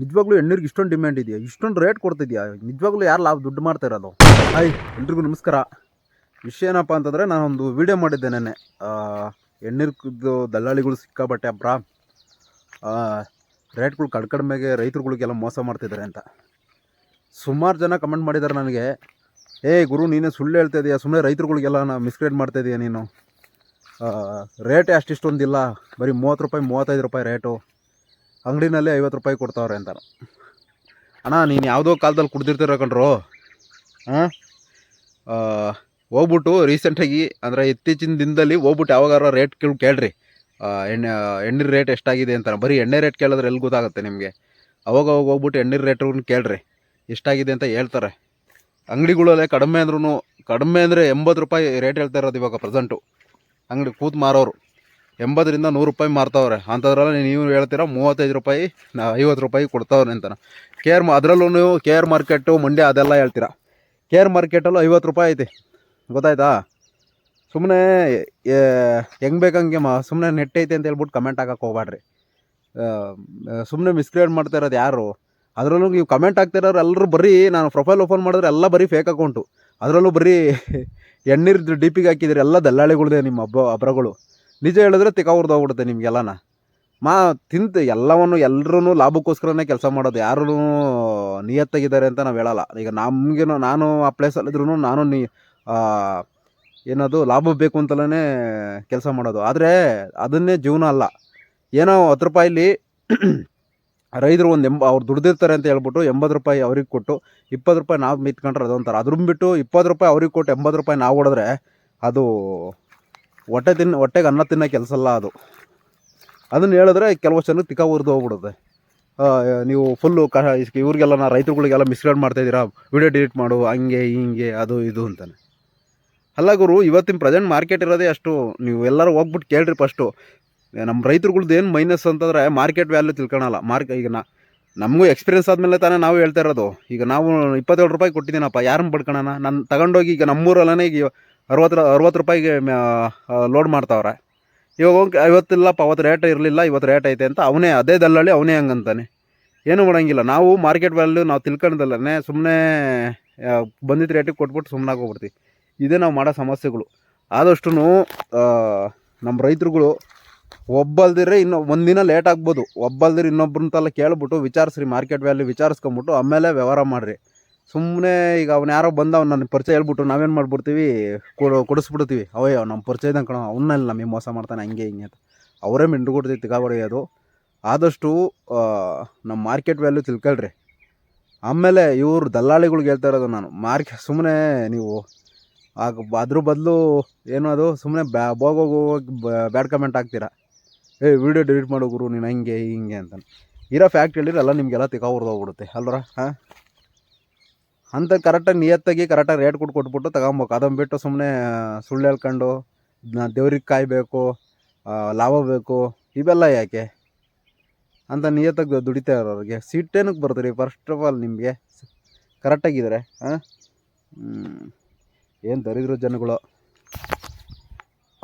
ನಿಜವಾಗ್ಲೂ ಎಣ್ಣೀರಿಗೆ ಇಷ್ಟೊಂದು ಡಿಮ್ಯಾಂಡ್ ಇದೆಯಾ? ಇಷ್ಟೊಂದು ರೇಟ್ ಕೊಡ್ತಿದ್ಯಾ? ನಿಜವಾಗ್ಲೂ ಯಾರು ಲಾಭ ದುಡ್ಡು ಮಾಡ್ತಾ ಇರೋದು? ಹಾಯ್ ಎಲ್ರಿಗೂ ನಮಸ್ಕಾರ. ವಿಷಯ ಏನಪ್ಪ ಅಂತಂದರೆ, ನಾನೊಂದು ವೀಡಿಯೋ ಮಾಡಿದ್ದೆ ನೆನ್ನೆ. ಎಣ್ಣೀರ್ದು ದಲ್ಲಾಳಿಗಳು ಸಿಕ್ಕಾಬಟ್ಟೆ ಅಬ್ರಾ ರೇಟ್ಗಳು ಕಡಿಮೆಗೆ ರೈತರುಗಳಿಗೆಲ್ಲ ಮೋಸ ಮಾಡ್ತಿದ್ದಾರೆ ಅಂತ ಸುಮಾರು ಜನ ಕಮೆಂಟ್ ಮಾಡಿದ್ದಾರೆ ನನಗೆ. ಗುರು ನೀನೇ ಸುಳ್ಳು ಹೇಳ್ತಾ ಇದೀಯಾ, ಸುಮ್ಮನೆ ರೈತರುಗಳಿಗೆಲ್ಲ ಮಿಸ್ಗೈಡ್ ಮಾಡ್ತಾ ಇದೀಯ ನೀನು. ರೇಟೇ ಅಷ್ಟಿಷ್ಟೊಂದಿಲ್ಲ, ಬರೀ 30 ರೂಪಾಯಿ 35 ರೂಪಾಯಿ ರೇಟು, ಅಂಗಡಿನಲ್ಲಿ 50 ರೂಪಾಯಿ ಕೊಡ್ತಾವ್ರೆ ಅಂತ. ಅಣ್ಣ ನೀನು ಯಾವುದೋ ಕಾಲದಲ್ಲಿ ಕುಡ್ದಿರ್ತೀರ ಕಣ್ರು. ಹೋಗ್ಬಿಟ್ಟು ರೀಸೆಂಟಾಗಿ ಅಂದರೆ ಇತ್ತೀಚಿನ ದಿನದಲ್ಲಿ ಹೋಗ್ಬಿಟ್ಟು ಯಾವಾಗಾರ ರೇಟ್ ಕೇಳ್ರಿ, ಎಣ್ಣೆ ರೇಟ್ ಎಷ್ಟಾಗಿದೆ ಅಂತ. ಬರೀ ಎಣ್ಣೆ ರೇಟ್ ಕೇಳಿದ್ರೆ ಎಲ್ಲಿ ಗೊತ್ತಾಗುತ್ತೆ ನಿಮಗೆ? ಅವಾಗ ಹೋಗ್ಬಿಟ್ಟು ಎಣ್ಣೆ ರೇಟ್ಗಳನ್ನ ಕೇಳ್ರಿ, ಎಷ್ಟಾಗಿದೆ ಅಂತ ಹೇಳ್ತಾರೆ. ಅಂಗಡಿಗಳಲ್ಲೇ ಕಡಿಮೆ ಅಂದರೆ 80 ರೂಪಾಯಿ ರೇಟ್ ಹೇಳ್ತಾ ಇರೋದು ಇವಾಗ ಪ್ರೆಸೆಂಟು. ಅಂಗಡಿ ಕೂತು ಮಾರೋರು 80ರಿಂದ 100 ರೂಪಾಯಿ ಮಾರ್ತಾವ್ರೆ. ಅಂಥದ್ರಲ್ಲಿ ನೀವು ಹೇಳ್ತೀರಾ 35 ರೂಪಾಯಿ 50 ರೂಪಾಯಿ ಕೊಡ್ತಾವ್ರೆ ಅಂತ. ಅದರಲ್ಲೂ ಕೆ ಆರ್ ಮಾರ್ಕೆಟು ಮಂಡ್ಯ ಅದೆಲ್ಲ ಹೇಳ್ತೀರಾ. ಕೆ ಆರ್ ಮಾರ್ಕೆಟಲ್ಲೂ 50 ರೂಪಾಯಿ ಐತೆ, ಗೊತ್ತಾಯ್ತಾ? ಸುಮ್ಮನೆ ಹೆಂಗೆ ಬೇಕಂಗೆ ಸುಮ್ಮನೆ ನೆಟ್ ಐತೆ ಅಂತ ಹೇಳ್ಬಿಟ್ಟು ಕಮೆಂಟ್ ಹಾಕಕ್ಕೆ ಹೋಗ್ಬೇಡ್ರಿ. ಸುಮ್ಮನೆ ಮಿಸ್ಗೈಡ್ ಮಾಡ್ತಾ ಇರೋದು ಯಾರು? ಅದರಲ್ಲೂ ನೀವು ಕಮೆಂಟ್ ಆಗ್ತಿರೋರು ಎಲ್ಲರೂ ಬರೀ, ನಾನು ಪ್ರೊಫೈಲ್ ಓಪನ್ ಮಾಡಿದ್ರೆ ಎಲ್ಲ ಬರೀ ಫೇಕ್ ಅಕೌಂಟು. ಅದರಲ್ಲೂ ಬರೀ ಎಣ್ಣೀರ್ದು ಡಿ ಪಿಗೆ ಹಾಕಿದ್ದೀರಿ, ಎಲ್ಲ ದಲ್ಲಾಳಿಗಳ್ದೆ ನಿಮ್ಮ ಅಬ್ರಗಳು. ನಿಜ ಹೇಳಿದ್ರೆ ತಿಕ್ಕಾವ್ರದ್ದು ಹೋಗ್ಬಿಡುತ್ತೆ ನಿಮಗೆಲ್ಲನ. ತಿಂತು ಎಲ್ಲವನ್ನು ಎಲ್ಲರೂ ಲಾಭಕ್ಕೋಸ್ಕರನೇ ಕೆಲಸ ಮಾಡೋದು. ಯಾರೂ ನಿಯತ್ತಾಗಿದ್ದಾರೆ ಅಂತ ನಾವು ಹೇಳಲ್ಲ. ಈಗ ನಮಗೇನೋ, ನಾನು ಆ ಪ್ಲೇಸಲ್ಲಿದ್ರೂ ನಾನು ಏನದು ಲಾಭ ಬೇಕು ಅಂತಲೇ ಕೆಲಸ ಮಾಡೋದು. ಆದರೆ ಅದನ್ನೇ ಜೀವನ ಅಲ್ಲ. ಏನೋ 10 ರೂಪಾಯಿಲಿ ರೈತರು ಅವ್ರು ದುಡ್ದಿರ್ತಾರೆ ಅಂತ ಹೇಳ್ಬಿಟ್ಟು 80 ರೂಪಾಯಿ ಅವ್ರಿಗೆ ಕೊಟ್ಟು 20 ರೂಪಾಯಿ ನಾವು ಮಿತ್ಕೊಂಡ್ರೆ ಅದೊಂಥರ. ಅದ್ರನ್ನ ಬಿಟ್ಟು 20 ರೂಪಾಯಿ ಅವ್ರಿಗೆ ಕೊಟ್ಟು 80 ರೂಪಾಯಿ ನಾವು ಹೊಡೆದ್ರೆ ಅದು ಹೊಟ್ಟೆಗೆ ಅನ್ನ ತಿನ್ನೋ ಕೆಲಸ ಅಲ್ಲ ಅದು. ಅದನ್ನು ಹೇಳಿದ್ರೆ ಕೆಲವಷ್ಟು ಜನಕ್ಕೆ ತಿಕ್ಕ ಉರಿದು ಹೋಗ್ಬಿಡುತ್ತೆ. ನೀವು ಫುಲ್ಲು ಇವ್ರಿಗೆಲ್ಲ ರೈತರುಗಳಿಗೆಲ್ಲ ಮಿಸ್ಗೈಡ್ ಮಾಡ್ತಾಯಿದ್ದೀರಾ, ವಿಡಿಯೋ ಡಿಲೀಟ್ ಮಾಡು, ಹಂಗೆ ಹಿಂಗೆ ಅದು ಇದು ಅಂತಾನೆ. ಅಲ್ಲ ಗುರು, ಇವತ್ತಿನ ಪ್ರೆಸೆಂಟ್ ಮಾರ್ಕೆಟ್ ಇರೋದೇ ಅಷ್ಟು. ನೀವು ಎಲ್ಲರೂ ಹೋಗ್ಬಿಟ್ಟು ಕೇಳ್ರಿ ಫಸ್ಟು. ನಮ್ಮ ರೈತರುಗಳ್ದು ಏನು ಮೈನಸ್ ಅಂತಂದರೆ ಮಾರ್ಕೆಟ್ ವ್ಯಾಲ್ಯೂ ತಿಳ್ಕೊಳಲ್ಲ. ಈಗ ನಮಗೂ ಎಕ್ಸ್ಪೀರಿಯನ್ಸ್ ಆದಮೇಲೆ ತಾನೇ ನಾವು ಹೇಳ್ತಾ ಇರೋದು. ಈಗ ನಾವು 27 ರೂಪಾಯಿ ಕೊಟ್ಟಿದ್ದೀನಪ್ಪ, ಯಾರನ್ನ ಬಡ್ಕೊಳೋಣ? ನಾನು ತಗೊಂಡೋಗಿ ಈಗ ನಮ್ಮೂರಲ್ಲೇ ಈಗ 60 ರೂಪಾಯಿಗೆ ಲೋಡ್ ಮಾಡ್ತಾವ್ರೆ. ಇವಾಗ ಹೋಗಿ 50 ಇಲ್ಲಪ್ಪ, ಅವತ್ತು ರೇಟ್ ಇರಲಿಲ್ಲ, ಇವತ್ತು ರೇಟ್ ಐತೆ ಅಂತ ಅವನೇ, ಅದೇ ದಲ್ಲಾಳಿ ಅವನೇ ಹಂಗಂತಾನೆ. ಏನೂ ಮಾಡೋಂಗಿಲ್ಲ. ನಾವು ಮಾರ್ಕೆಟ್ ವ್ಯಾಲ್ಯೂ ನಾವು ತಿಳ್ಕೊಂಡಲ್ಲೇ ಸುಮ್ಮನೆ ಬಂದಿದ್ದ ರೇಟಿಗೆ ಕೊಟ್ಬಿಟ್ಟು ಸುಮ್ಮನೆ ಹೋಗ್ಬಿಡ್ತೀವಿ. ಇದೇ ನಾವು ಮಾಡೋ ಸಮಸ್ಯೆಗಳು. ಆದಷ್ಟು ನಮ್ಮ ರೈತರುಗಳು ಒಬ್ಬಲ್ದಿರೆ ಒಂದಿನ ಲೇಟ್ ಆಗ್ಬೋದು, ಒಬ್ಬಲ್ದಿರ ಇನ್ನೊಬ್ರಂತೆಲ್ಲ ಕೇಳ್ಬಿಟ್ಟು ವಿಚಾರಿಸ್ರಿ, ಮಾರ್ಕೆಟ್ ವ್ಯಾಲ್ಯೂ ವಿಚಾರಿಸ್ಕೊಂಬಿಟ್ಟು ಆಮೇಲೆ ವ್ಯವಹಾರ ಮಾಡಿರಿ. ಸುಮ್ಮನೆ ಈಗ ಅವ್ನು ಯಾರೋ ಬಂದ ನನ್ನ ಪರಿಚಯ ಹೇಳ್ಬಿಟ್ಟು ನಾವೇನು ಮಾಡ್ಬಿಡ್ತೀವಿ, ಕೊಡಿಸ್ಬಿಡ್ತೀವಿ. ಅವಯ್ಯೋ ನಮ್ಮ ಪರಿಚಯ ಇದ್ದಂಗೆ ಕಣೋ, ಅವನ್ನಲ್ಲಿ ನಮಗೆ ಮೋಸ ಮಾಡ್ತಾನೆ ಹಂಗೆ ಹಿಂಗೆ ಅಂತ. ಅವರೇ ಮಿಂಡ್ಕೊಡ್ತೀವಿ ತಿಗಾಬಡಿಯೋದು. ಆದಷ್ಟು ನಮ್ಮ ಮಾರ್ಕೆಟ್ ವ್ಯಾಲ್ಯೂ ತಿಳ್ಕೊಳ್ರಿ. ಆಮೇಲೆ ಇವ್ರು ದಲ್ಲಾಳಿಗಳ್ಗೆ ಹೇಳ್ತಾ ಇರೋದು ನಾನು, ಸುಮ್ಮನೆ ನೀವು ಅದ್ರ ಬದಲು ಏನೋ ಅದು ಸುಮ್ಮನೆ ಹೋಗೋಗಿ ಬ್ಯಾಡ್ ಕಮೆಂಟ್ ಹಾಕ್ತೀರಾ. ವಿಡಿಯೋ ಡಿಲೀಟ್ ಮಾಡೋ ಗುರು ನೀನು ಹಂಗೆ ಹಿಂಗೆ ಅಂತ. ಇರೋ ಫ್ಯಾಕ್ಟ್ ಹೇಳಿದ್ರೆ ಎಲ್ಲ ನಿಮಗೆಲ್ಲ ತಿಕ್ಕಾವ್ರದ್ದು ಹೋಗ್ಬಿಡುತ್ತೆ ಅಲ್ವರ? ಅಂತ ಕರೆಕ್ಟಾಗಿ ನಿಯತ್ತಾಗಿ ಕರೆಕ್ಟಾಗಿ ರೇಟ್ ಕೊಟ್ಬಿಟ್ಟು ತಗೊಬೇಕು. ಅದನ್ನು ಬಿಟ್ಟು ಸುಮ್ಮನೆ ಸುಳ್ಳು ಹೇಳ್ಕೊಂಡು ದೇವ್ರಿಗೆ ಕಾಯಬೇಕು, ಲಾಭ ಬೇಕು, ಇವೆಲ್ಲ ಯಾಕೆ ಅಂತ ನಿಯತ್ತಾಗಿ ದುಡಿತಾ ಇರೋರಿಗೆ ಸಿಟ್ಟೇನಕ್ಕೆ ಬರ್ತೀರಿ? ಫಸ್ಟ್ ಆಫ್ ಆಲ್ ನಿಮಗೆ ಕರೆಕ್ಟಾಗಿದ್ದಾರೆ. ಏನು ದರಿದ್ರ ಜನಗಳು.